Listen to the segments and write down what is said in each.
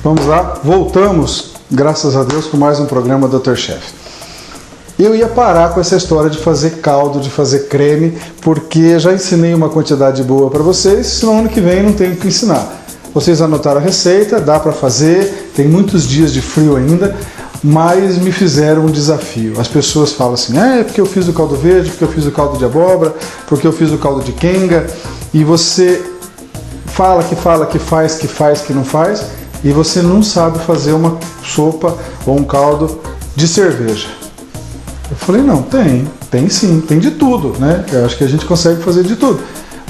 Vamos lá, voltamos, graças a Deus, com mais um programa Dr. Chef. Eu ia parar com essa história de fazer caldo, de fazer creme, porque já ensinei uma quantidade boa para vocês, senão ano que vem não tenho que ensinar. Vocês anotaram a receita, dá para fazer, tem muitos dias de frio ainda, mas me fizeram um desafio. As pessoas falam assim, é porque eu fiz o caldo verde, porque eu fiz o caldo de abóbora, porque eu fiz o caldo de quenga, e você fala, que faz, que não faz, e você não sabe fazer uma sopa ou um caldo de cerveja. Eu falei, não, tem sim, tem de tudo, né? Eu acho que a gente consegue fazer de tudo.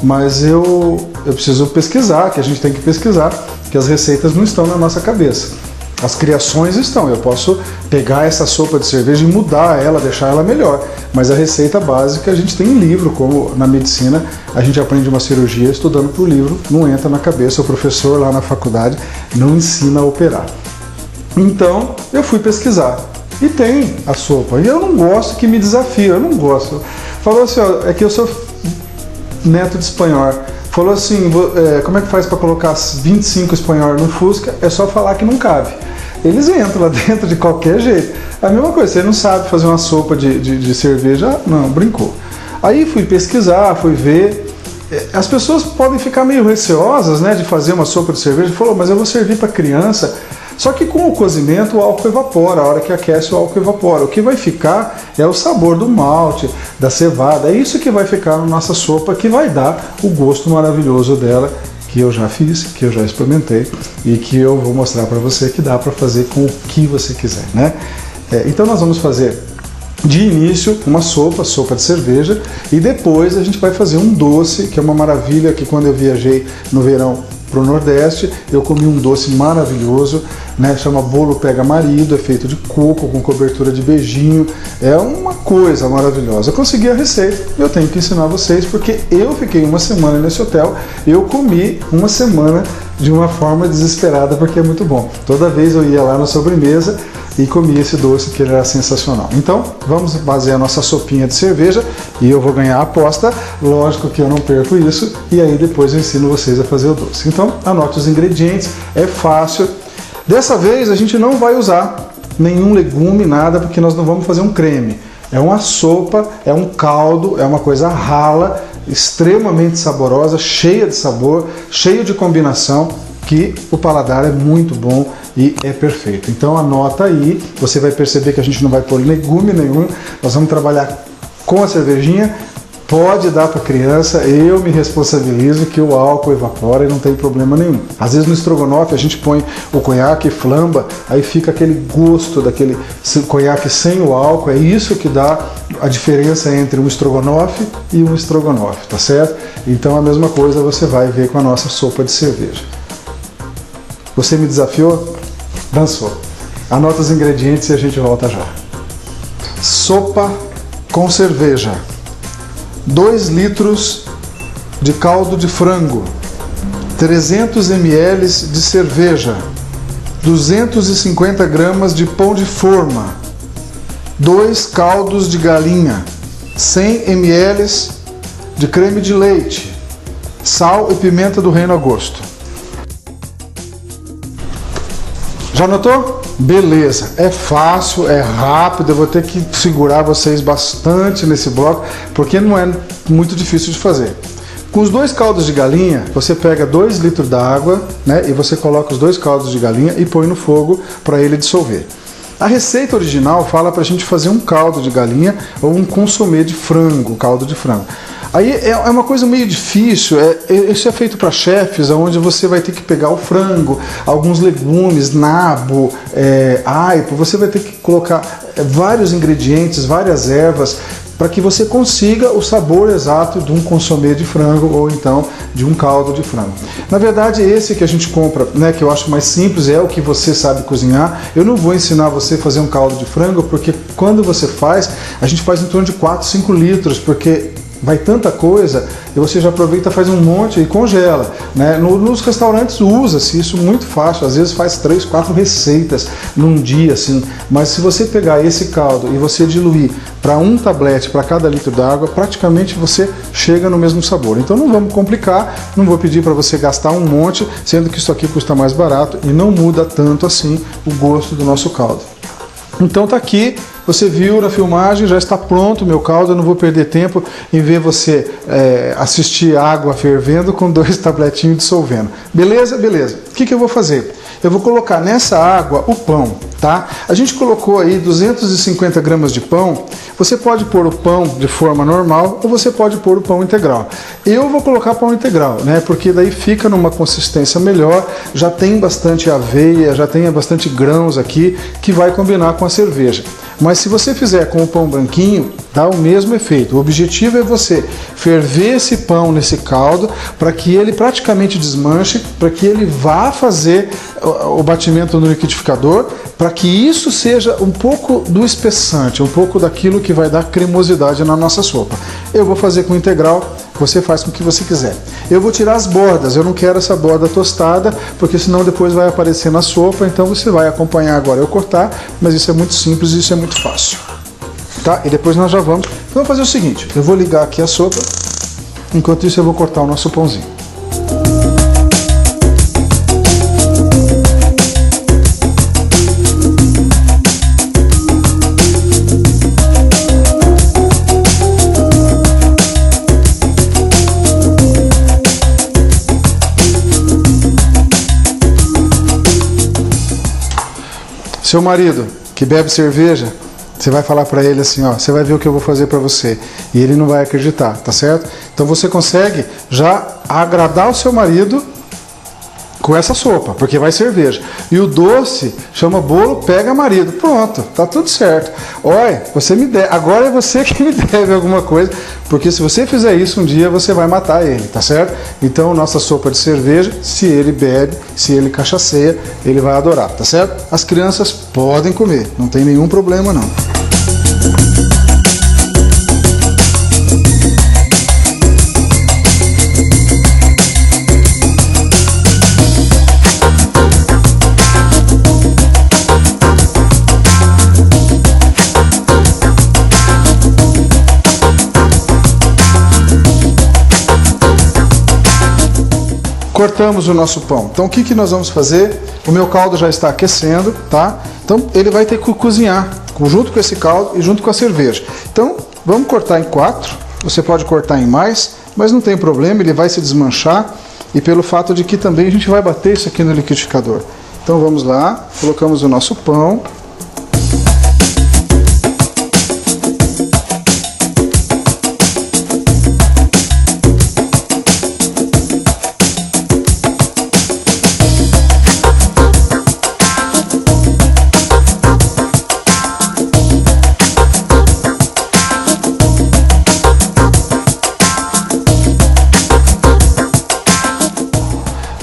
Mas eu preciso pesquisar, que a gente tem que pesquisar, que as receitas não estão na nossa cabeça. As criações estão, eu posso pegar essa sopa de cerveja e mudar ela, deixar ela melhor. Mas a receita básica a gente tem em livro, como na medicina a gente aprende uma cirurgia estudando por livro, não entra na cabeça, o professor lá na faculdade não ensina a operar. Então eu fui pesquisar e tem a sopa, e eu não gosto que me desafie, eu não gosto. Falou assim, ó, é que eu sou neto de espanhol. Falou assim, como é que faz para colocar 25 espanhol no Fusca? É só falar que não cabe. Eles entram lá dentro de qualquer jeito. A mesma coisa, você não sabe fazer uma sopa de cerveja? Não, brincou. Aí fui pesquisar, fui ver. As pessoas podem ficar meio receosas, né, de fazer uma sopa de cerveja. Falou, mas eu vou servir para criança. Só que com o cozimento o álcool evapora, a hora que aquece o álcool evapora. O que vai ficar é o sabor do malte, da cevada. É isso que vai ficar na nossa sopa, que vai dar o gosto maravilhoso dela, que eu já fiz, que eu já experimentei e que eu vou mostrar para você que dá para fazer com o que você quiser, né? Então nós vamos fazer de início uma sopa de cerveja, e depois a gente vai fazer um doce, que é uma maravilha, que quando eu viajei no verão para o Nordeste, eu comi um doce maravilhoso, né? Chama bolo pega marido, é feito de coco com cobertura de beijinho, é uma coisa maravilhosa. Eu consegui a receita, eu tenho que ensinar vocês, porque eu fiquei uma semana nesse hotel, eu comi uma semana de uma forma desesperada, porque é muito bom. Toda vez eu ia lá na sobremesa e comia esse doce, que ele era sensacional. Então, vamos fazer a nossa sopinha de cerveja, e eu vou ganhar a aposta, lógico que eu não perco isso, e aí depois eu ensino vocês a fazer o doce. Então, anote os ingredientes, é fácil. Dessa vez a gente não vai usar nenhum legume, nada, porque nós não vamos fazer um creme. É uma sopa, é um caldo, é uma coisa rala, extremamente saborosa, cheia de sabor, cheia de combinação, que o paladar é muito bom e é perfeito. Então anota aí, você vai perceber que a gente não vai pôr legume nenhum, nós vamos trabalhar com a cervejinha. Pode dar para criança, eu me responsabilizo que o álcool evapora e não tem problema nenhum. Às vezes no estrogonofe a gente põe o conhaque, flamba, aí fica aquele gosto daquele conhaque sem o álcool, é isso que dá a diferença entre um estrogonofe e um estrogonofe, tá certo? Então a mesma coisa você vai ver com a nossa sopa de cerveja. Você me desafiou? Dançou. Anota os ingredientes e a gente volta já. Sopa com cerveja. 2 litros de caldo de frango, 300 ml de cerveja, 250 gramas de pão de forma, 2 caldos de galinha, 100 ml de creme de leite, sal e pimenta do reino a gosto. Já anotou? Beleza, é fácil, é rápido, eu vou ter que segurar vocês bastante nesse bloco, porque não é muito difícil de fazer. Com os 2 caldos de galinha, você pega 2 litros d'água, né, e você coloca os 2 caldos de galinha e põe no fogo para ele dissolver. A receita original fala para a gente fazer um caldo de galinha ou um consomê de frango, caldo de frango. Aí é uma coisa meio difícil, isso é feito para chefes, onde você vai ter que pegar o frango, alguns legumes, nabo, aipo, você vai ter que colocar vários ingredientes, várias ervas, para que você consiga o sabor exato de um consomê de frango ou então de um caldo de frango. Na verdade, esse que a gente compra, né, que eu acho mais simples, é o que você sabe cozinhar. Eu não vou ensinar você a fazer um caldo de frango, porque quando você faz, a gente faz em torno de 4, 5 litros, porque vai tanta coisa e você já aproveita, faz um monte e congela, né? Nos restaurantes usa-se isso muito fácil, às vezes faz 3, 4 receitas num dia, assim. Mas se você pegar esse caldo e você diluir para um tablete para cada litro d'água, praticamente você chega no mesmo sabor. Então não vamos complicar, não vou pedir para você gastar um monte, sendo que isso aqui custa mais barato e não muda tanto assim o gosto do nosso caldo. Então tá aqui, você viu na filmagem, já está pronto o meu caldo, eu não vou perder tempo em ver você assistir água fervendo com 2 tabletinhos dissolvendo. Beleza? Beleza. O que eu vou fazer? Eu vou colocar nessa água o pão, tá? A gente colocou aí 250 gramas de pão. Você pode pôr o pão de forma normal ou você pode pôr o pão integral. Eu vou colocar pão integral, né? Porque daí fica numa consistência melhor, já tem bastante aveia, já tem bastante grãos aqui, que vai combinar com a cerveja. Mas se você fizer com o pão branquinho, dá o mesmo efeito. O objetivo é você ferver esse pão nesse caldo para que ele praticamente desmanche, para que ele vá fazer o batimento no liquidificador, para que isso seja um pouco do espessante, um pouco daquilo que vai dar cremosidade na nossa sopa. Eu vou fazer com integral, você faz com o que você quiser. Eu vou tirar as bordas, eu não quero essa borda tostada, porque senão depois vai aparecer na sopa, então você vai acompanhar agora eu cortar, mas isso é muito simples e isso é muito fácil. Tá? E depois nós já vamos. Então vamos fazer o seguinte, eu vou ligar aqui a sopa, enquanto isso eu vou cortar o nosso pãozinho. Seu marido que bebe cerveja, você vai falar para ele assim, ó, você vai ver o que eu vou fazer para você. E ele não vai acreditar, tá certo? Então você consegue já agradar o seu marido com essa sopa, porque vai cerveja. E o doce chama bolo pega marido. Pronto, tá tudo certo. Olha, você me deve, agora é você que me deve alguma coisa, porque se você fizer isso um dia, você vai matar ele, tá certo? Então, nossa sopa de cerveja, se ele bebe, se ele cachaceia, ele vai adorar, tá certo? As crianças podem comer, não tem nenhum problema não. Cortamos o nosso pão. Então o que nós vamos fazer? O meu caldo já está aquecendo, tá? Então ele vai ter que cozinhar junto com esse caldo e junto com a cerveja. Então vamos cortar em 4. Você pode cortar em mais, mas não tem problema, ele vai se desmanchar. E pelo fato de que também a gente vai bater isso aqui no liquidificador. Então vamos lá, colocamos o nosso pão.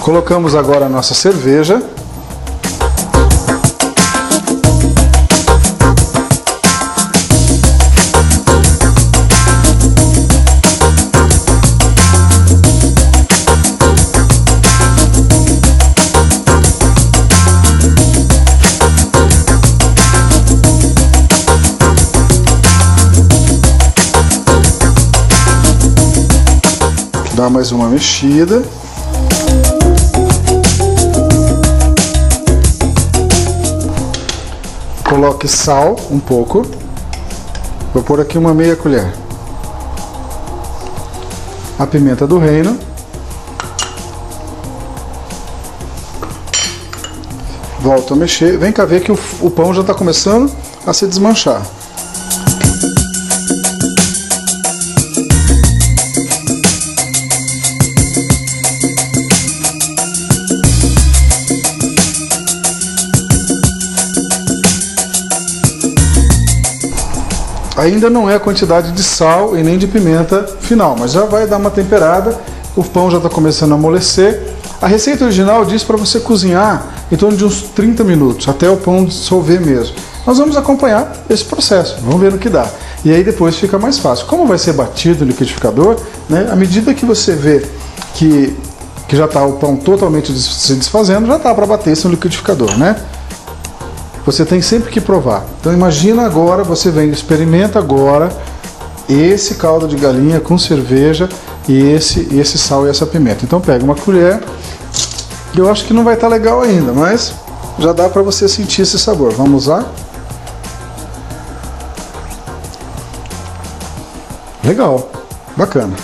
Colocamos agora a nossa cerveja. Dá mais uma mexida. Coloque sal, um pouco. Vou pôr aqui uma meia colher. A pimenta do reino. Volto a mexer. Vem cá ver que o pão já está começando a se desmanchar. Ainda não é a quantidade de sal e nem de pimenta final, mas já vai dar uma temperada, o pão já está começando a amolecer. A receita original diz para você cozinhar em torno de uns 30 minutos, até o pão dissolver mesmo. Nós vamos acompanhar esse processo, vamos ver no que dá. e aí depois fica mais fácil. Como vai ser batido no liquidificador, né, à medida que você vê que já está o pão totalmente se desfazendo, já está para bater isso no liquidificador, né? Você tem sempre que provar. Então imagina agora, você vem, experimenta agora esse caldo de galinha com cerveja e esse sal e essa pimenta. Então pega uma colher, eu acho que não vai estar legal ainda, mas já dá para você sentir esse sabor. Vamos lá? Legal, bacana.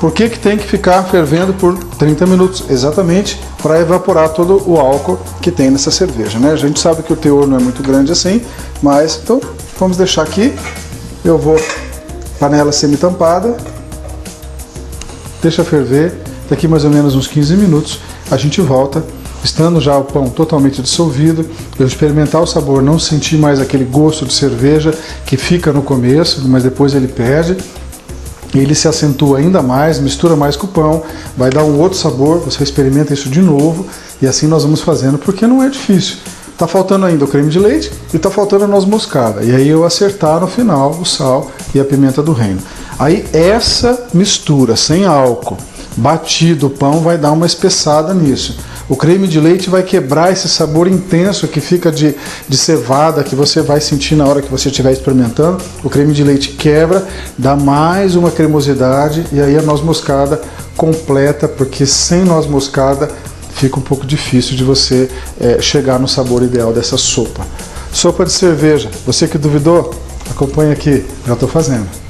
Por que tem que ficar fervendo por 30 minutos? Exatamente para evaporar todo o álcool que tem nessa cerveja, né? A gente sabe que o teor não é muito grande assim, mas então vamos deixar aqui. Eu vou, panela semi-tampada, deixa ferver, daqui mais ou menos uns 15 minutos a gente volta, estando já o pão totalmente dissolvido, eu experimentar o sabor, não sentir mais aquele gosto de cerveja que fica no começo, mas depois ele perde. Ele se acentua ainda mais, mistura mais com o pão, vai dar um outro sabor, você experimenta isso de novo e assim nós vamos fazendo, porque não é difícil. Tá faltando ainda o creme de leite e tá faltando a noz moscada. E aí eu acertar no final o sal e a pimenta do reino. Aí essa mistura sem álcool, batido o pão, vai dar uma espessada nisso. O creme de leite vai quebrar esse sabor intenso que fica de cevada, que você vai sentir na hora que você estiver experimentando. O creme de leite quebra, dá mais uma cremosidade e aí a noz moscada completa, porque sem noz moscada fica um pouco difícil de você chegar no sabor ideal dessa sopa. Sopa de cerveja, você que duvidou, acompanha aqui, já estou fazendo.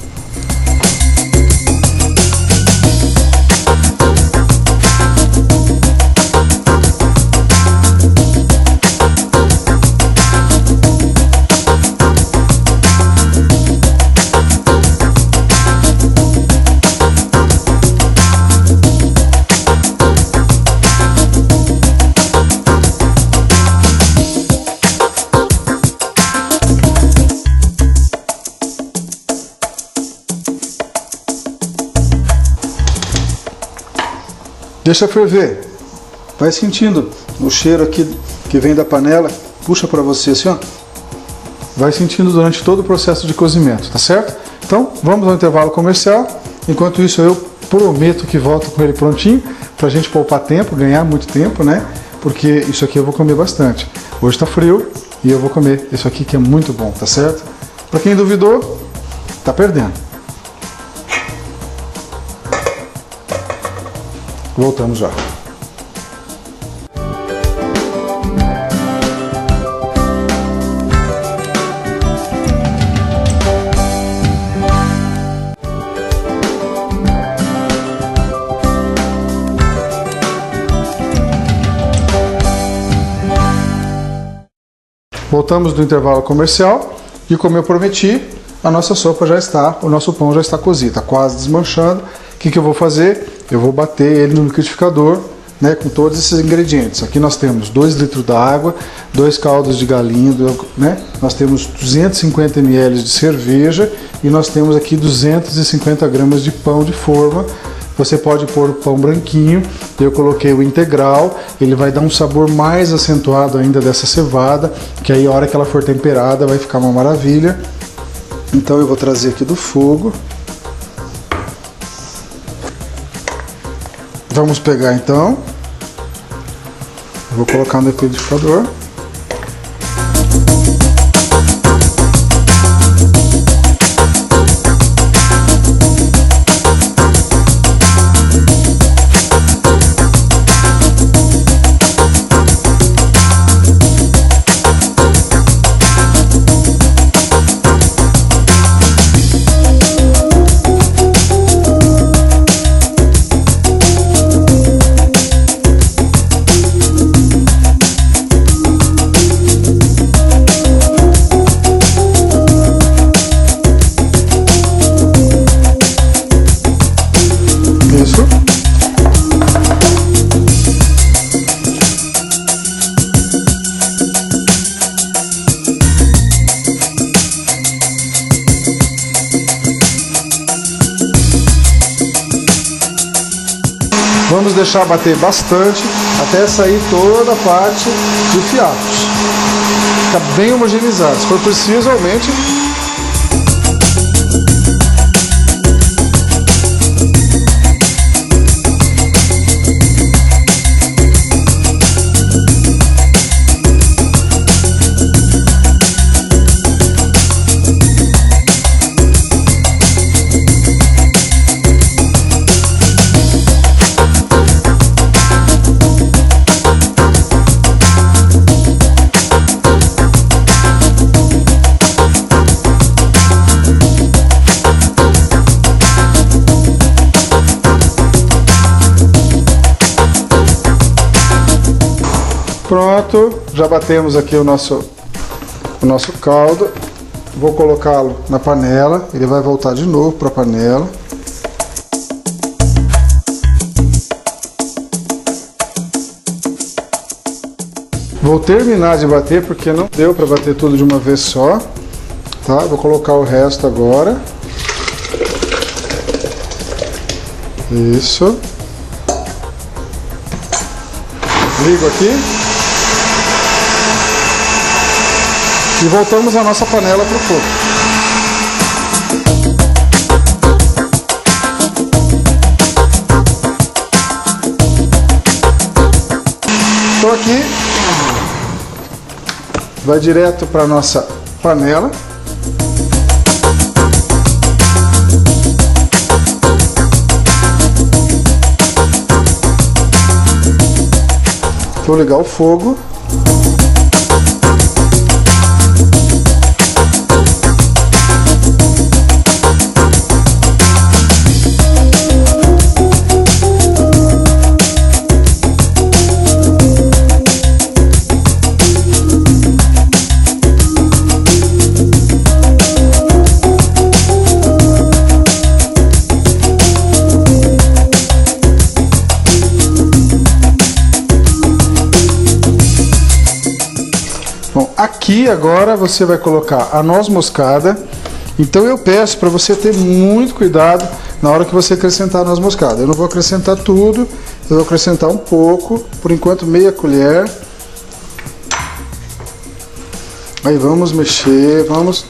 Deixa ferver, vai sentindo o cheiro aqui que vem da panela, puxa para você assim, ó. Vai sentindo durante todo o processo de cozimento, tá certo? Então vamos ao intervalo comercial, enquanto isso eu prometo que volto com ele prontinho, pra gente poupar tempo, ganhar muito tempo, né? Porque isso aqui eu vou comer bastante. Hoje tá frio e eu vou comer isso aqui que é muito bom, tá certo? Pra quem duvidou, tá perdendo. Voltamos já. Voltamos do intervalo comercial e, como eu prometi, a nossa sopa já está, o nosso pão já está cozido, está quase desmanchando. O que eu vou fazer? Eu vou bater ele no liquidificador, né, com todos esses ingredientes. Aqui nós temos 2 litros d'água, 2 caldos de galinha, né, nós temos 250 ml de cerveja e nós temos aqui 250 gramas de pão de forma. Você pode pôr o pão branquinho, eu coloquei o integral, ele vai dar um sabor mais acentuado ainda dessa cevada, que aí a hora que ela for temperada vai ficar uma maravilha. Então eu vou trazer aqui do fogo. Vamos pegar então, eu vou colocar no liquidificador. Vamos deixar bater bastante até sair toda a parte de fiapos. Fica bem homogeneizado. Se for preciso, aumente. Pronto, já batemos aqui o nosso caldo. Vou colocá-lo na panela, ele vai voltar de novo para a panela. Vou terminar de bater porque não deu para bater tudo de uma vez só, tá? Vou colocar o resto agora. Isso. Ligo aqui. E voltamos a nossa panela para o fogo. Estou aqui. Vai direto para a nossa panela. Vou ligar o fogo. Bom, aqui agora você vai colocar a noz moscada. Então eu peço para você ter muito cuidado na hora que você acrescentar a noz moscada. Eu não vou acrescentar tudo, eu vou acrescentar um pouco, por enquanto meia colher. Aí vamos mexer, vamos...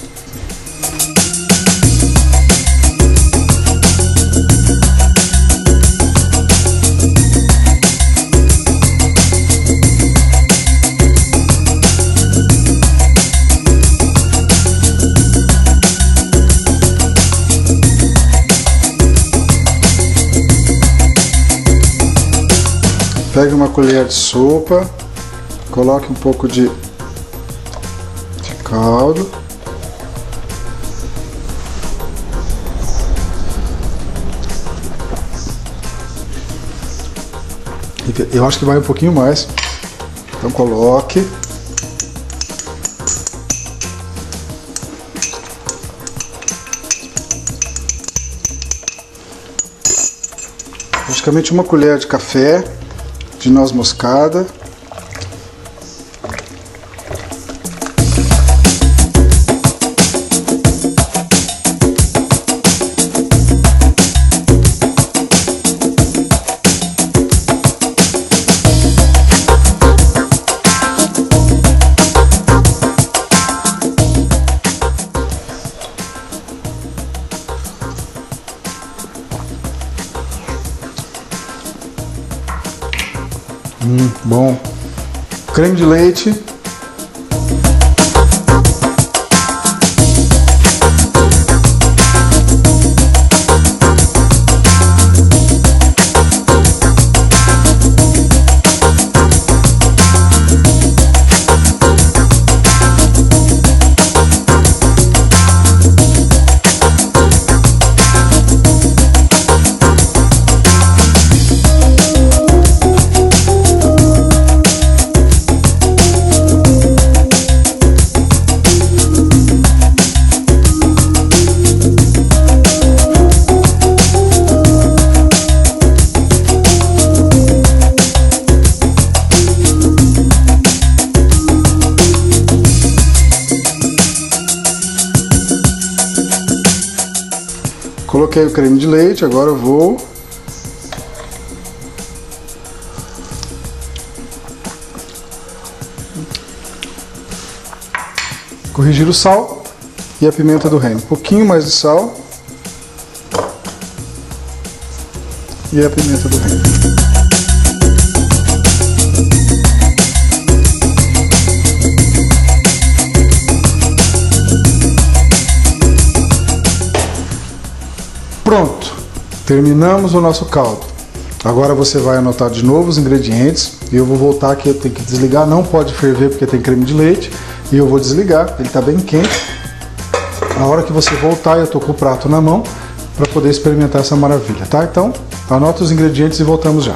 Pegue uma colher de sopa, coloque um pouco de caldo. Eu acho que vai um pouquinho mais, então coloque. Praticamente uma colher de café de noz moscada. Bom. Creme de leite. Coloquei o creme de leite, agora eu vou corrigir o sal e a pimenta do reino. Um pouquinho mais de sal e a pimenta do reino. Pronto, terminamos o nosso caldo. Agora você vai anotar de novo os ingredientes. Eu vou voltar aqui, eu tenho que desligar, não pode ferver porque tem creme de leite. E eu vou desligar, ele está bem quente. A hora que você voltar, eu estou com o prato na mão para poder experimentar essa maravilha, tá? Então, anota os ingredientes e voltamos já.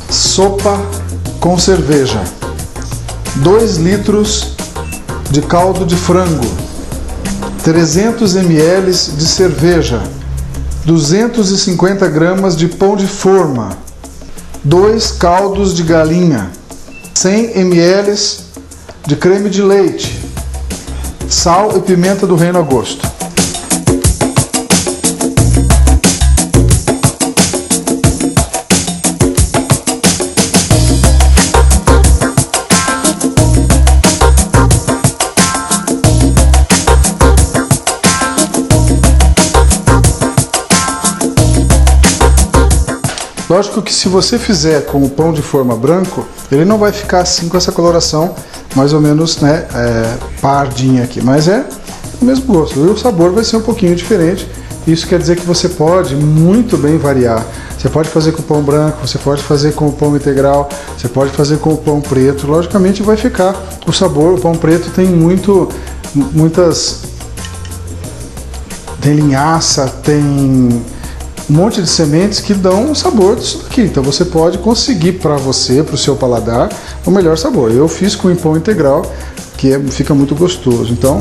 Sopa com cerveja. 2 litros de caldo de frango. 300 ml de cerveja. 250 gramas de pão de forma. 2 caldos de galinha. 100 ml de creme de leite, sal e pimenta do reino a gosto. Lógico que se você fizer com o pão de forma branco, ele não vai ficar assim com essa coloração mais ou menos, né, pardinha aqui, mas é o mesmo gosto. E o sabor vai ser um pouquinho diferente. Isso quer dizer que você pode muito bem variar. Você pode fazer com o pão branco, você pode fazer com o pão integral, você pode fazer com o pão preto. Logicamente vai ficar o sabor. O pão preto tem tem linhaça, tem um monte de sementes que dão o sabor disso daqui. Então você pode conseguir para você, para o seu paladar, o melhor sabor. Eu fiz com o pão integral, que fica muito gostoso. Então,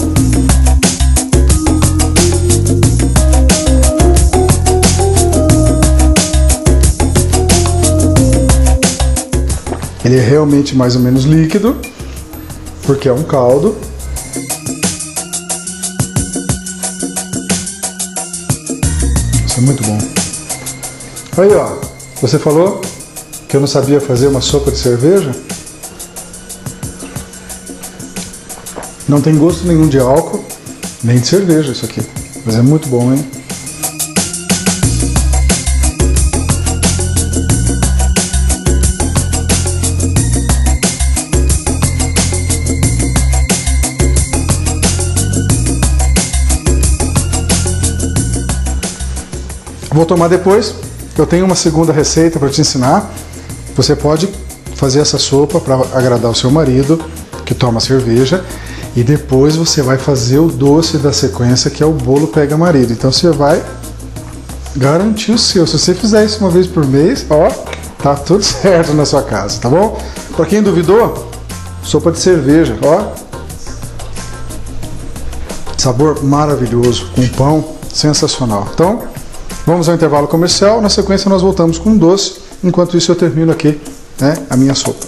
ele é realmente mais ou menos líquido, porque é um caldo. Isso é muito bom. Aí, ó, você falou que eu não sabia fazer uma sopa de cerveja? Não tem gosto nenhum de álcool, nem de cerveja isso aqui. Mas é muito bom, hein? Vou tomar depois. Eu tenho uma segunda receita para te ensinar. Você pode fazer essa sopa para agradar o seu marido, que toma cerveja, e depois você vai fazer o doce da sequência, que é o bolo pega marido. Então você vai garantir o seu. Se você fizer isso uma vez por mês, ó, tá tudo certo na sua casa, tá bom? Para quem duvidou, sopa de cerveja, ó. Sabor maravilhoso, com pão sensacional. Então, vamos ao intervalo comercial, na sequência nós voltamos com um doce, enquanto isso eu termino aqui, né, a minha sopa.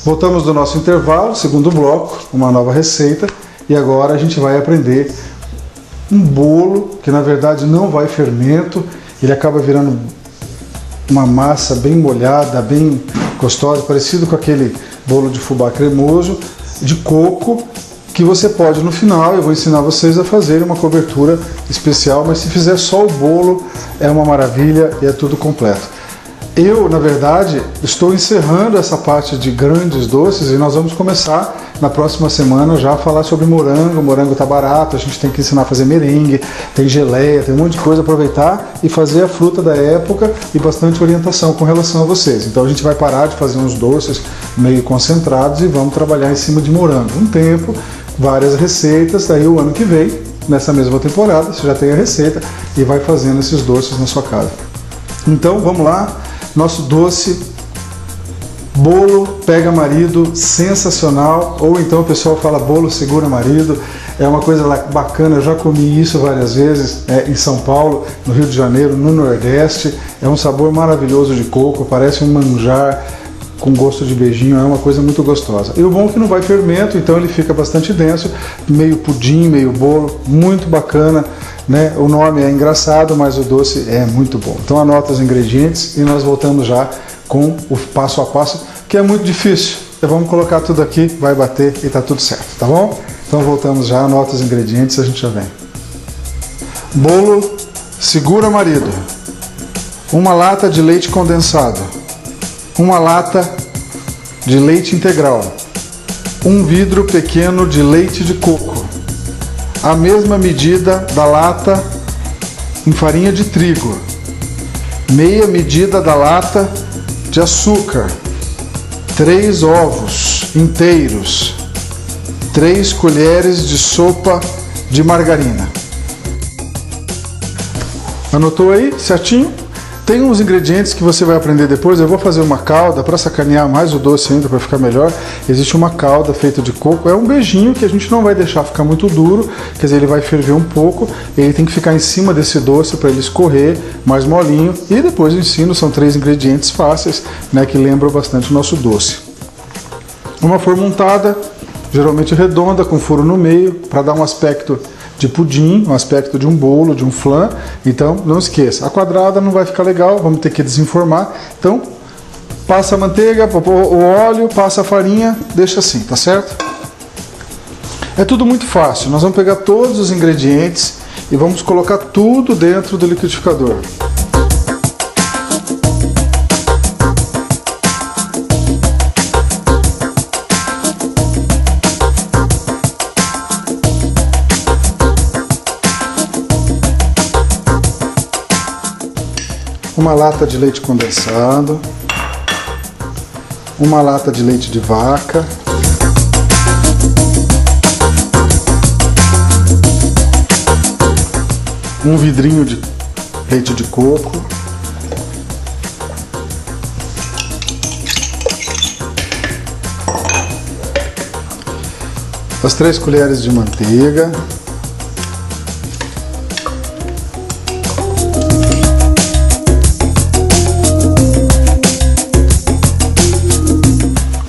Voltamos do nosso intervalo, segundo bloco, uma nova receita, e agora a gente vai aprender um bolo que na verdade não vai fermento, ele acaba virando uma massa bem molhada, bem gostosa, parecido com aquele bolo de fubá cremoso, de coco, que você pode no final, eu vou ensinar vocês a fazer uma cobertura especial, mas se fizer só o bolo é uma maravilha e é tudo completo. Eu, na verdade, estou encerrando essa parte de grandes doces e nós vamos começar na próxima semana já a falar sobre morango. O morango está barato, a gente tem que ensinar a fazer merengue, tem geleia, tem um monte de coisa, aproveitar e fazer a fruta da época e bastante orientação com relação a vocês. Então a gente vai parar de fazer uns doces meio concentrados e vamos trabalhar em cima de morango. Um tempo, várias receitas, daí o ano que vem, nessa mesma temporada, você já tem a receita e vai fazendo esses doces na sua casa. Então vamos lá. Nosso doce Bolo pega marido, sensacional. Ou então o pessoal fala bolo segura marido. É uma coisa bacana, eu já comi isso várias vezes em São Paulo, no Rio de Janeiro, no Nordeste. É um sabor maravilhoso de coco, parece um manjar com gosto de beijinho, é uma coisa muito gostosa. E o bom é que não vai fermento, então ele fica bastante denso, meio pudim, meio bolo, muito bacana, né? O nome é engraçado, mas o doce é muito bom. Então anota os ingredientes e nós voltamos já com o passo a passo, que é muito difícil. Então vamos colocar tudo aqui, vai bater e tá tudo certo, tá bom? Então voltamos já, anota os ingredientes e a gente já vem. Bolo segura marido, uma lata de leite condensado, uma lata de leite integral, um vidro pequeno de leite de coco, a mesma medida da lata em farinha de trigo, meia medida da lata de açúcar, 3 ovos inteiros, 3 colheres de sopa de margarina. Anotou aí certinho? Tem uns ingredientes que você vai aprender depois. Eu vou fazer uma calda para sacanear mais o doce ainda, para ficar melhor. Existe uma calda feita de coco. É um beijinho que a gente não vai deixar ficar muito duro. Quer dizer, ele vai ferver um pouco. Ele tem que ficar em cima desse doce para ele escorrer mais molinho. E depois eu ensino, são 3 ingredientes fáceis, né, que lembram bastante o nosso doce. Uma forma untada, geralmente redonda, com furo no meio, para dar um aspecto de pudim, um aspecto de um bolo, de um flan. Então não esqueça, a quadrada não vai ficar legal, vamos ter que desenformar. Então passa a manteiga, o óleo, passa a farinha, deixa assim, tá certo? É tudo muito fácil, nós vamos pegar todos os ingredientes e vamos colocar tudo dentro do liquidificador. Uma lata de leite condensado, uma lata de leite de vaca, um vidrinho de leite de coco, as 3 colheres de manteiga,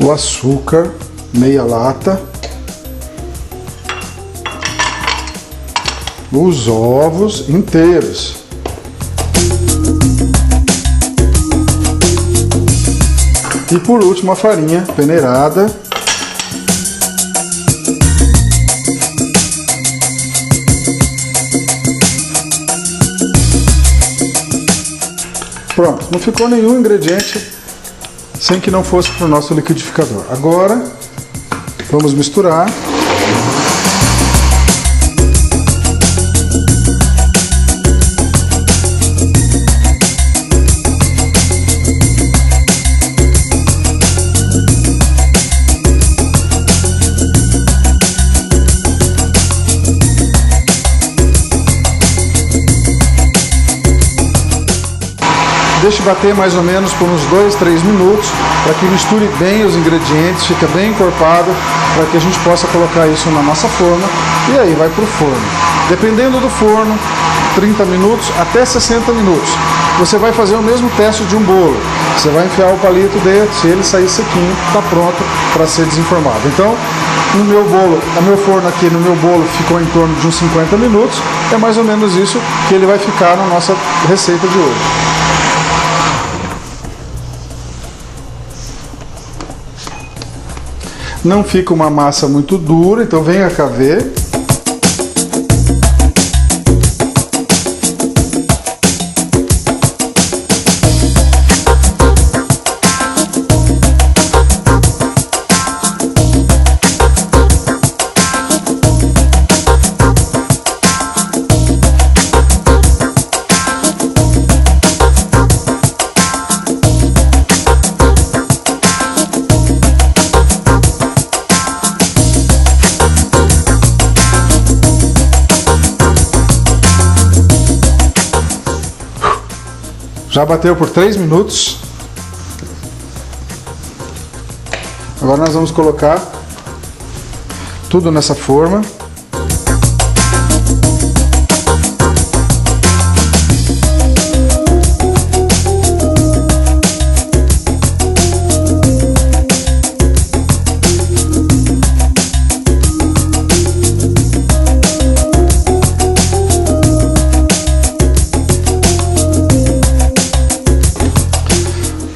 o açúcar, meia lata, os ovos inteiros, e por último a farinha peneirada, pronto, não ficou nenhum ingrediente sem que não fosse para o nosso liquidificador. Agora vamos misturar. Deixe bater mais ou menos por uns 2, 3 minutos, para que misture bem os ingredientes, fica bem encorpado, para que a gente possa colocar isso na nossa forma e aí vai para o forno. Dependendo do forno, 30 minutos até 60 minutos. Você vai fazer o mesmo teste de um bolo. Você vai enfiar o palito dentro, se ele sair sequinho, está pronto para ser desenformado. Então, no meu bolo, o meu forno aqui no meu bolo ficou em torno de uns 50 minutos. É mais ou menos isso que ele vai ficar na nossa receita de hoje. Não fica uma massa muito dura, então venha cá ver. Já bateu por 3 minutos. Agora nós vamos colocar tudo nessa forma.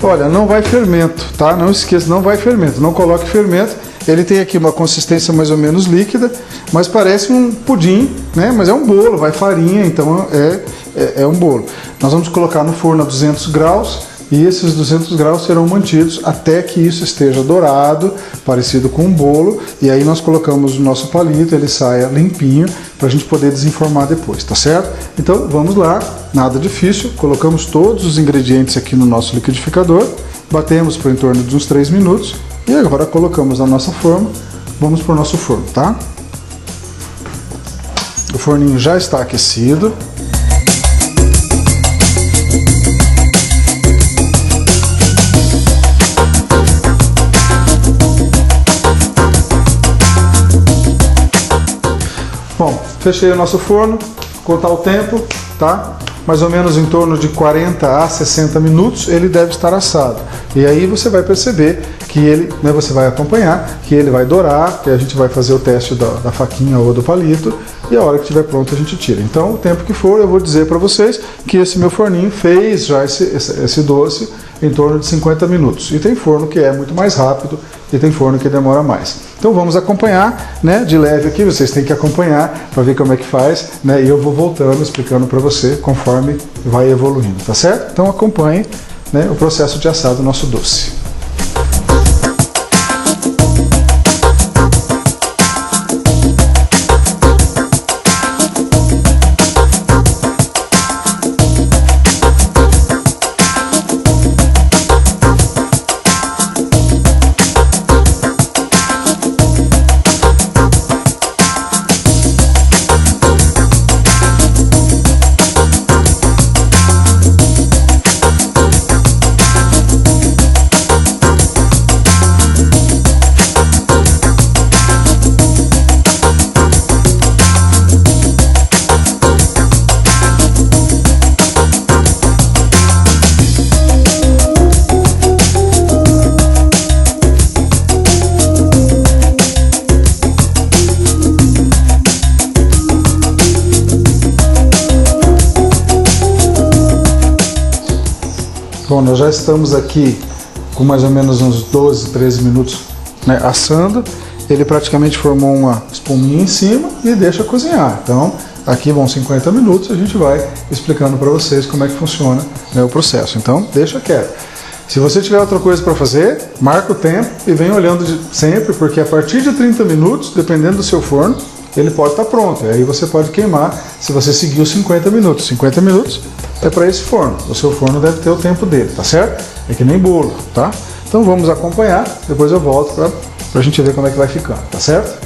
Olha, não vai fermento, tá? Não esqueça, não vai fermento, não coloque fermento. Ele tem aqui uma consistência mais ou menos líquida, mas parece um pudim, né? Mas é um bolo, vai farinha, então é um bolo. Nós vamos colocar no forno a 200 graus e esses 200 graus serão mantidos até que isso esteja dourado, parecido com um bolo, e aí nós colocamos o nosso palito, ele saia limpinho, para a gente poder desenformar depois, tá certo? Então vamos lá, nada difícil, colocamos todos os ingredientes aqui no nosso liquidificador, batemos por em torno de uns 3 minutos, e agora colocamos na nossa forma, vamos para o nosso forno, tá? O forninho já está aquecido. Bom, fechei o nosso forno, contar o tempo, tá? Mais ou menos em torno de 40 a 60 minutos ele deve estar assado. E aí você vai perceber que ele, né, você vai acompanhar, que ele vai dourar, que a gente vai fazer o teste da faquinha ou do palito, e a hora que estiver pronto a gente tira. Então, o tempo que for, eu vou dizer para vocês que esse meu forninho fez já esse doce em torno de 50 minutos. E tem forno que é muito mais rápido e tem forno que demora mais. Então vamos acompanhar, né, de leve aqui, vocês têm que acompanhar para ver como é que faz, né, e eu vou voltando, explicando para você conforme vai evoluindo, tá certo? Então acompanhe, né, o processo de assado do nosso doce. Bom, nós já estamos aqui com mais ou menos uns 12, 13 minutos, né, assando. Ele praticamente formou uma espuminha em cima e deixa cozinhar. Então, aqui vão 50 minutos, a gente vai explicando para vocês como é que funciona, né, o processo. Então, deixa quieto. Se você tiver outra coisa para fazer, marca o tempo e vem olhando sempre, porque a partir de 30 minutos, dependendo do seu forno, ele pode estar pronto. E aí você pode queimar se você seguir os 50 minutos. 50 minutos é para esse forno. O seu forno deve ter o tempo dele, tá certo? É que nem bolo, tá? Então vamos acompanhar, depois eu volto para a gente ver como é que vai ficando, tá certo?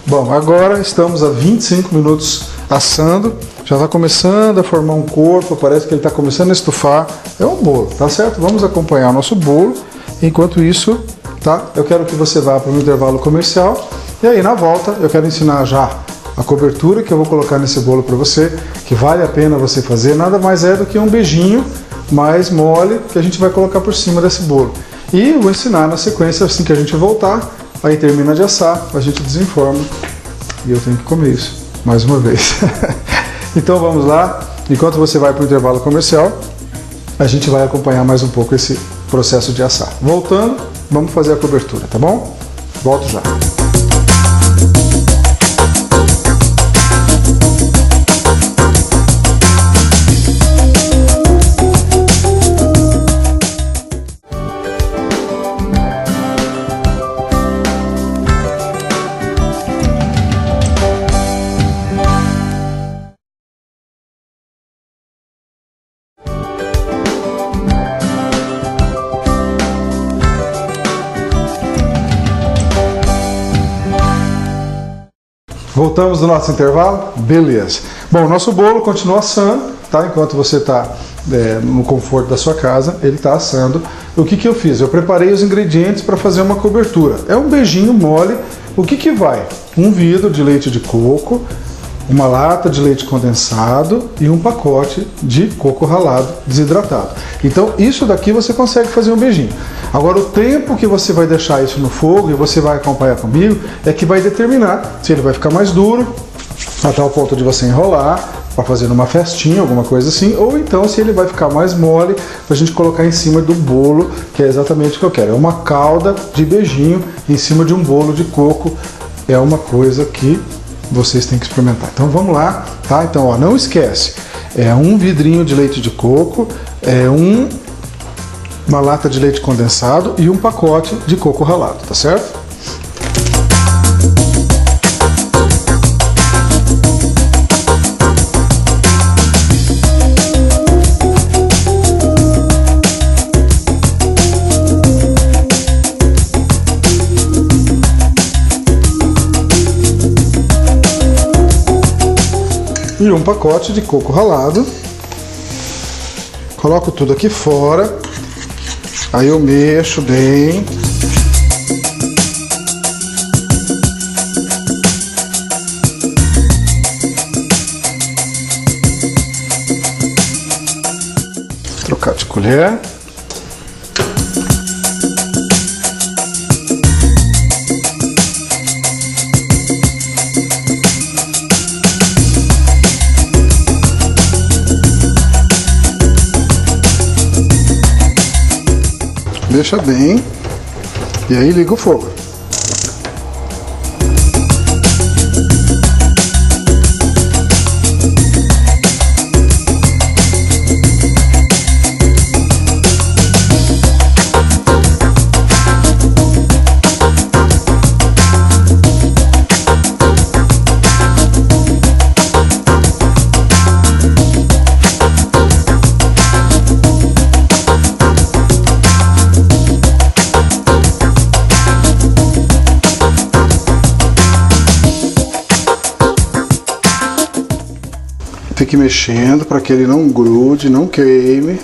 Bom, agora estamos a 25 minutos assando, já está começando a formar um corpo, parece que ele está começando a estufar. É um bolo, tá certo? Vamos acompanhar o nosso bolo. Enquanto isso, tá? Eu quero que você vá para o intervalo comercial e aí na volta eu quero ensinar já a cobertura que eu vou colocar nesse bolo para você, que vale a pena você fazer. Nada mais é do que um beijinho mais mole que a gente vai colocar por cima desse bolo. E eu vou ensinar na sequência, assim que a gente voltar. Aí termina de assar, a gente desenforma e eu tenho que comer isso mais uma vez. Então vamos lá, enquanto você vai para o intervalo comercial, a gente vai acompanhar mais um pouco esse processo de assar. Voltando, vamos fazer a cobertura, tá bom? Volto já. Voltamos do nosso intervalo? Beleza. Bom, o nosso bolo continua assando, tá? Enquanto você está no conforto da sua casa, ele está assando. O que eu fiz? Eu preparei os ingredientes para fazer uma cobertura. É um beijinho mole. O que vai? Um vidro de leite de coco, uma lata de leite condensado e um pacote de coco ralado desidratado. Então isso daqui você consegue fazer um beijinho. Agora o tempo que você vai deixar isso no fogo, e você vai acompanhar comigo, é que vai determinar se ele vai ficar mais duro, a tal ponto de você enrolar, para fazer numa festinha, alguma coisa assim, ou então se ele vai ficar mais mole, para a gente colocar em cima do bolo, que é exatamente o que eu quero. É uma calda de beijinho em cima de um bolo de coco. É uma coisa que vocês têm que experimentar. Então vamos lá, tá? Então, ó, não esquece, é um vidrinho de leite de coco, uma lata de leite condensado e um pacote de coco ralado, tá certo? E um pacote de coco ralado. Coloco tudo aqui fora. Aí eu mexo bem. Trocar de colher. Deixa bem e aí liga o fogo. Fique mexendo para que ele não grude, não queime.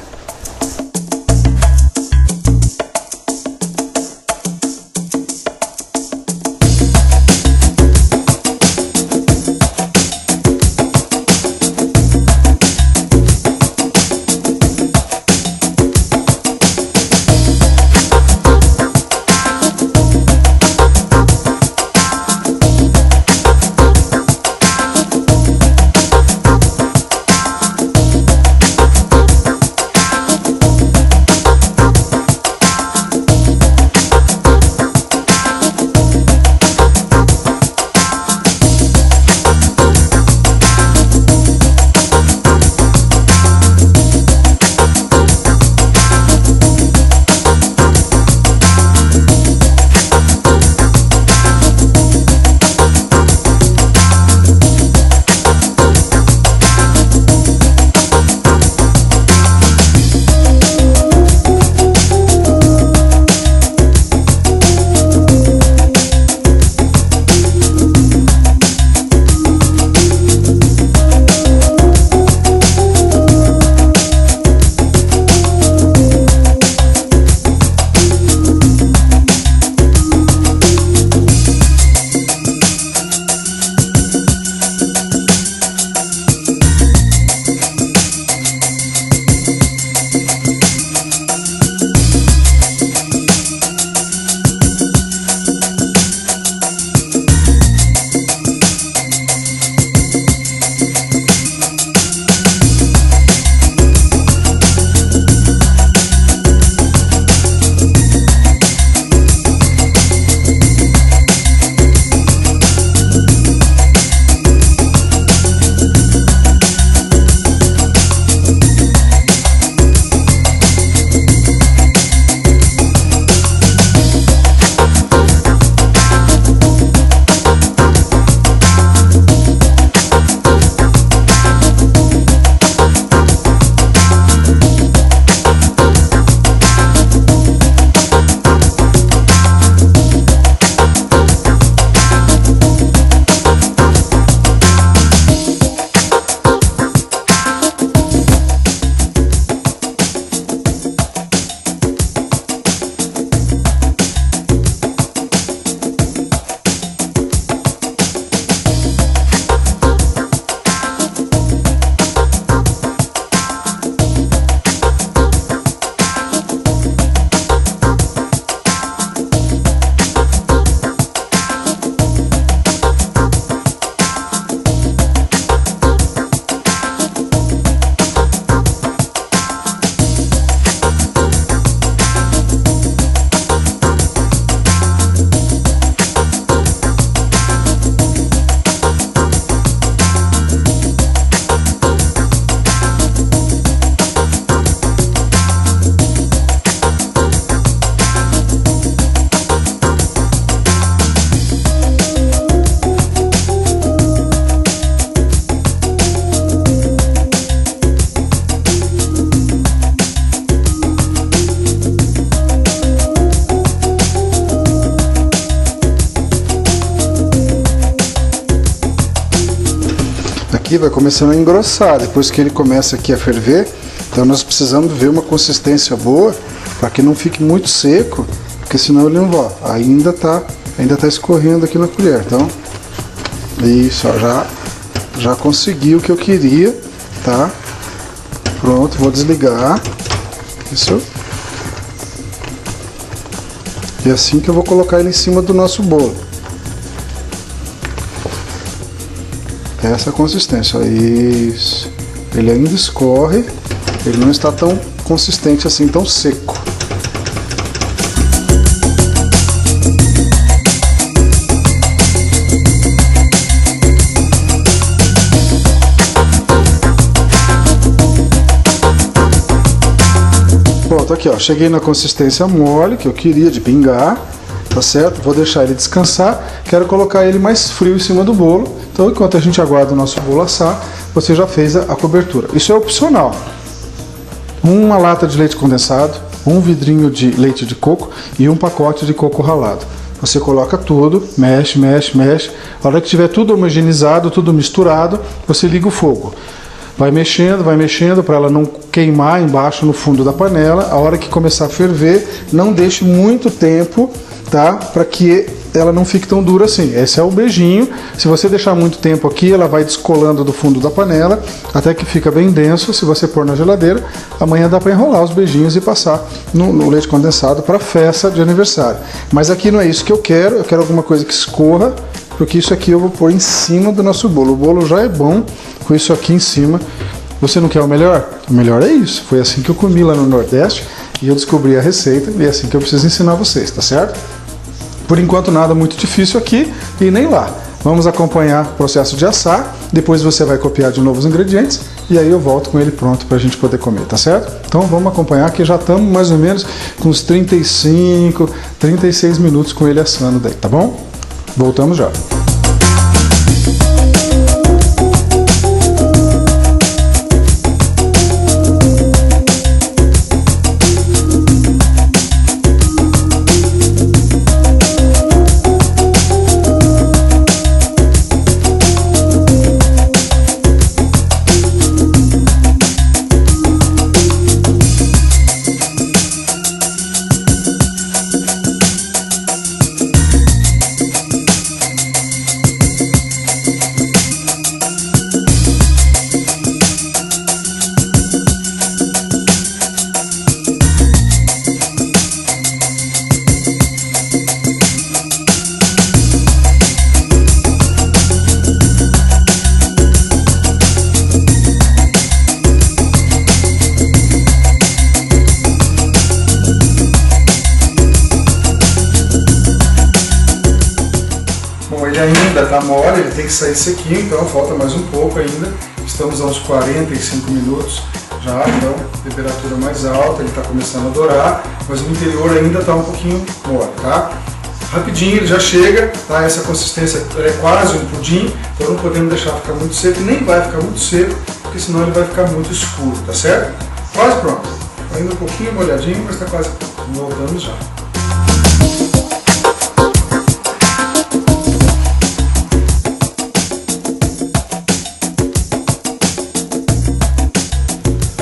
aqui vai começando a engrossar, depois que ele começa aqui a ferver, então nós precisamos ver uma consistência boa para que não fique muito seco, porque senão ele não vai. Ainda tá escorrendo aqui na colher, então isso, ó, já consegui o que eu queria, tá? Pronto, vou desligar. Isso. E é assim que eu vou colocar ele em cima do nosso bolo. Essa consistência, ó, isso. Ele ainda escorre, ele não está tão consistente assim, tão seco. Pronto, aqui ó, cheguei na consistência mole que eu queria de pingar, tá certo? Vou deixar ele descansar, quero colocar ele mais frio em cima do bolo, então enquanto a gente aguarda o nosso bolo assar, você já fez a cobertura. Isso é opcional. Uma lata de leite condensado, um vidrinho de leite de coco e um pacote de coco ralado. Você coloca tudo, mexe, mexe, mexe, a hora que tiver tudo homogeneizado, tudo misturado, você liga o fogo. Vai mexendo para ela não queimar embaixo no fundo da panela. A hora que começar a ferver, não deixe muito tempo, tá? Para que ela não fique tão dura assim. Esse é o beijinho. Se você deixar muito tempo aqui, ela vai descolando do fundo da panela até que fica bem denso. Se você pôr na geladeira, amanhã dá para enrolar os beijinhos e passar no leite condensado para festa de aniversário. Mas aqui não é isso que eu quero alguma coisa que escorra, porque isso aqui eu vou pôr em cima do nosso bolo. O bolo já é bom com isso aqui em cima. Você não quer o melhor? O melhor é isso. Foi assim que eu comi lá no Nordeste e eu descobri a receita e é assim que eu preciso ensinar vocês, tá certo? Por enquanto nada muito difícil aqui e nem lá. Vamos acompanhar o processo de assar, depois você vai copiar de novo os ingredientes e aí eu volto com ele pronto para a gente poder comer, tá certo? Então vamos acompanhar que já estamos mais ou menos com uns 35, 36 minutos com ele assando daí, tá bom? Voltamos já. Ele ainda está mole, ele tem que sair sequinho, então falta mais um pouco ainda. Estamos a uns 45 minutos já, então temperatura mais alta, ele está começando a dourar, mas o interior ainda está um pouquinho mole, tá? Rapidinho ele já chega, tá? Essa consistência é quase um pudim, então não podemos deixar ficar muito seco, nem vai ficar muito seco, porque senão ele vai ficar muito escuro, tá certo? Quase pronto. Ainda um pouquinho molhadinho, mas está quase pronto. Voltamos já.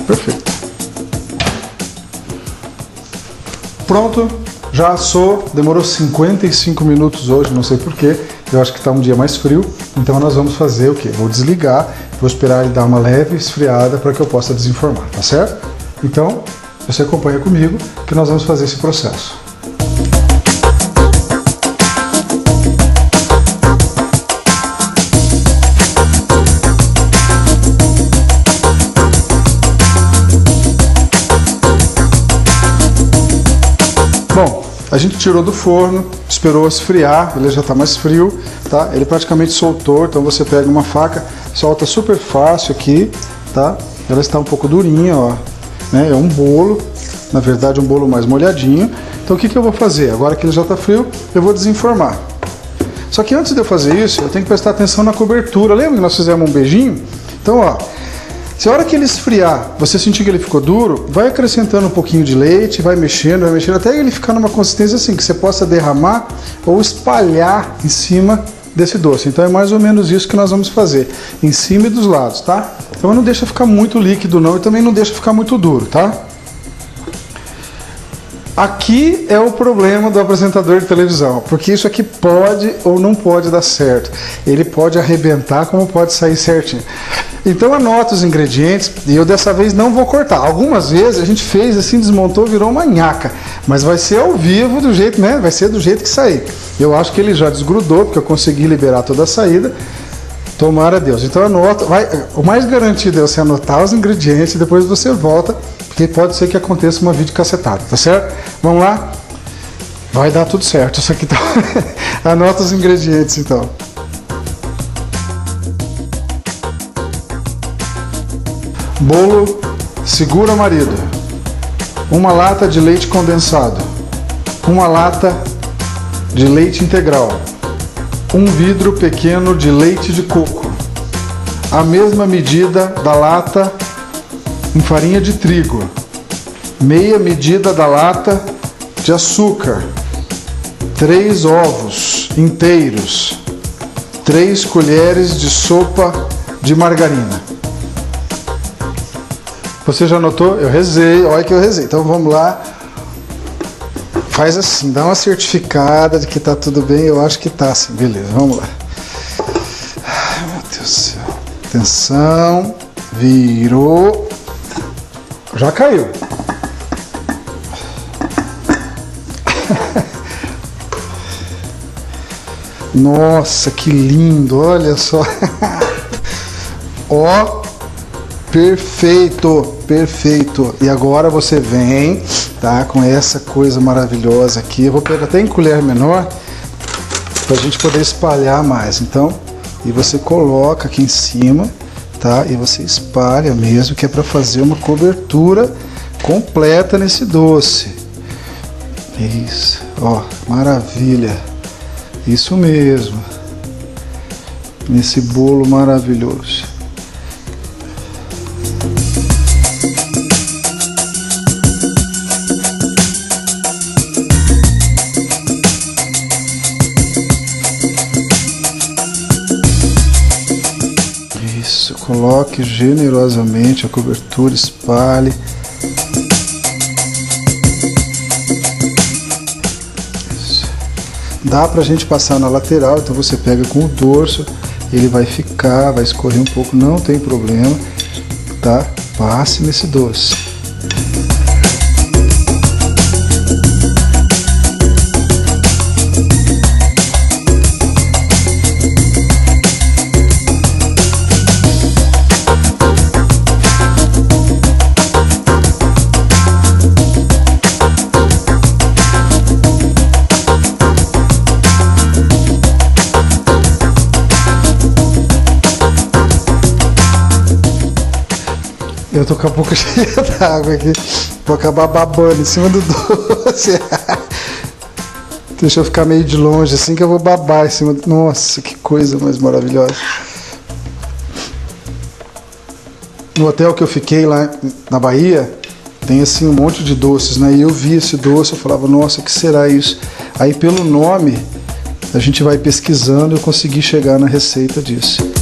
Perfeito. Pronto, já assou, demorou 55 minutos hoje, não sei porquê, eu acho que está um dia mais frio, então nós vamos fazer o quê? Vou desligar, vou esperar ele dar uma leve esfriada para que eu possa desenformar, tá certo? Então, você acompanha comigo que nós vamos fazer esse processo. Bom, a gente tirou do forno, esperou esfriar, ele já está mais frio, tá? Ele praticamente soltou, então você pega uma faca, solta super fácil aqui, tá? Ela está um pouco durinha, ó, né? É um bolo, na verdade um bolo mais molhadinho. Então o que eu vou fazer? Agora que ele já está frio, eu vou desenformar. Só que antes de eu fazer isso, eu tenho que prestar atenção na cobertura. Lembra que nós fizemos um beijinho? Então, ó, se a hora que ele esfriar, você sentir que ele ficou duro, vai acrescentando um pouquinho de leite, vai mexendo, até ele ficar numa consistência assim, que você possa derramar ou espalhar em cima desse doce. Então é mais ou menos isso que nós vamos fazer, em cima e dos lados, tá? Então não deixa ficar muito líquido não, e também não deixa ficar muito duro, tá? Aqui é o problema do apresentador de televisão, porque isso aqui pode ou não pode dar certo. Ele pode arrebentar, como pode sair certinho. Então anota os ingredientes, e eu dessa vez não vou cortar. Algumas vezes a gente fez assim, desmontou, virou uma nhaca, mas vai ser ao vivo do jeito, né? Vai ser do jeito que sair. Eu acho que ele já desgrudou, porque eu consegui liberar toda a saída. Tomara a Deus. Então anota, o mais garantido é você anotar os ingredientes e depois você volta, porque pode ser que aconteça uma videocacetada, tá certo? Vamos lá? Vai dar tudo certo. Isso aqui tá... Anota os ingredientes então. Bolo Segura Marido. 1 lata de leite condensado. 1 lata de leite integral. 1 vidro pequeno de leite de coco. A mesma medida da lata em farinha de trigo. Meia medida da lata de açúcar. 3 ovos inteiros. 3 colheres de sopa de margarina. Você já anotou? Eu rezei, olha que eu rezei. Então vamos lá. Faz assim, dá uma certificada de que tá tudo bem. Eu acho que tá assim, beleza, vamos lá. Ai, meu Deus do céu. Atenção. Virou. Já caiu. Nossa, que lindo, olha só. Ó, perfeito, perfeito. E agora você vem, tá, com essa coisa maravilhosa aqui. Eu vou pegar até em colher menor pra gente poder espalhar mais. Então, e você coloca aqui em cima, tá? E você espalha mesmo, que é para fazer uma cobertura completa nesse doce. Isso, ó, maravilha. Isso mesmo. Nesse bolo maravilhoso. Isso, coloque generosamente a cobertura, espalhe. Isso. Dá pra gente passar na lateral, então você pega com o dorso, ele vai ficar, vai escorrer um pouco, não tem problema, tá? Passe nesse doce. Eu tô com a boca cheia d'água aqui. Vou acabar babando em cima do doce. Deixa eu ficar meio de longe assim que eu vou babar em cima do... Nossa, que coisa mais maravilhosa. No hotel que eu fiquei lá na Bahia, tem assim um monte de doces, né? E eu vi esse doce, eu falava, nossa, o que será isso? Aí pelo nome, a gente vai pesquisando e eu consegui chegar na receita disso.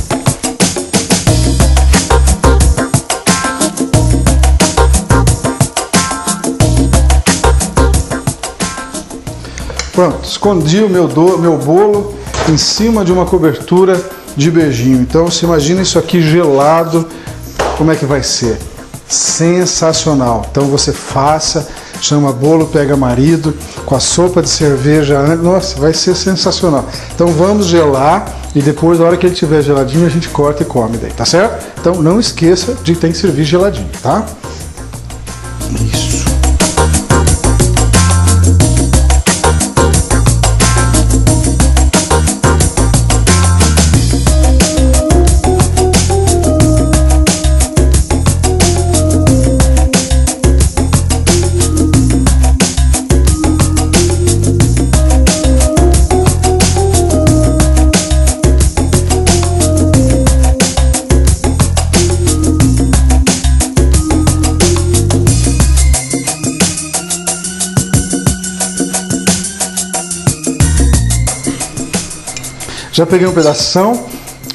Pronto, escondi o meu bolo em cima de uma cobertura de beijinho. Então você imagina isso aqui gelado, como é que vai ser? Sensacional. Então você faça, chama bolo pega marido, com a sopa de cerveja, nossa, vai ser sensacional. Então vamos gelar e depois, na hora que ele estiver geladinho, a gente corta e come daí, tá certo? Então não esqueça de ter que servir geladinho, tá? Isso. Já peguei um pedação,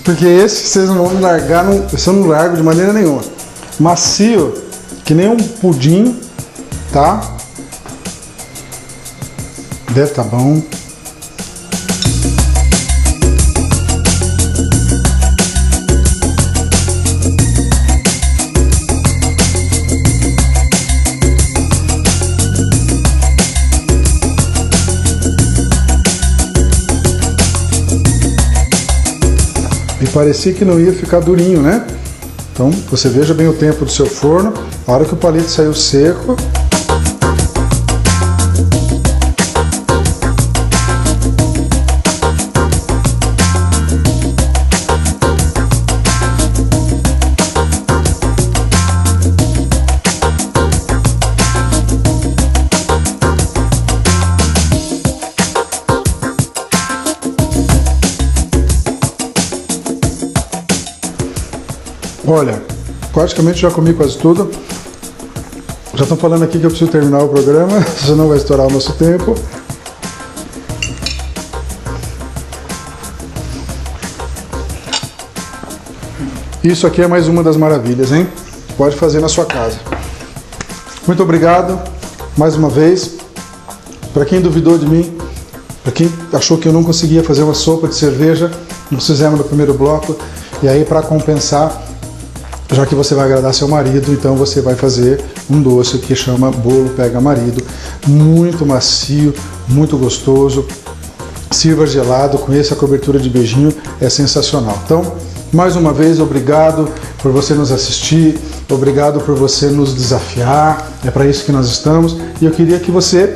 porque esse vocês não vão me largar, esse eu não largo de maneira nenhuma. Macio, que nem um pudim, tá? Deve tá bom. E parecia que não ia ficar durinho, né? Então você veja bem o tempo do seu forno. A hora que o palito saiu seco, olha, praticamente já comi quase tudo. Já estão falando aqui que eu preciso terminar o programa, senão vai estourar o nosso tempo. Isso aqui é mais uma das maravilhas, hein? Pode fazer na sua casa. Muito obrigado, mais uma vez. Para quem duvidou de mim, para quem achou que eu não conseguia fazer uma sopa de cerveja, nós fizemos no primeiro bloco. E aí, para compensar, já que você vai agradar seu marido, então você vai fazer um doce que chama bolo pega marido, muito macio, muito gostoso. Sirva gelado, com essa cobertura de beijinho, é sensacional. Então, mais uma vez, obrigado por você nos assistir, obrigado por você nos desafiar, é para isso que nós estamos, e eu queria que você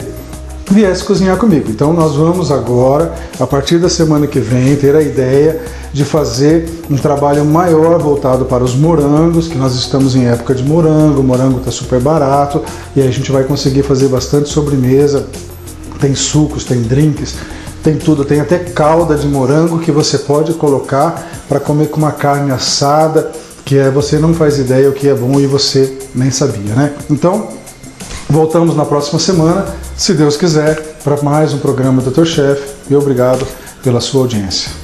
viesse cozinhar comigo. Então nós vamos agora, a partir da semana que vem, ter a ideia de fazer um trabalho maior voltado para os morangos, que nós estamos em época de morango, o morango está super barato, e aí a gente vai conseguir fazer bastante sobremesa, tem sucos, tem drinks, tem tudo, tem até calda de morango que você pode colocar para comer com uma carne assada, que você não faz ideia o que é bom e você nem sabia, né? Então, voltamos na próxima semana, se Deus quiser, para mais um programa Dr. Chef, e obrigado pela sua audiência.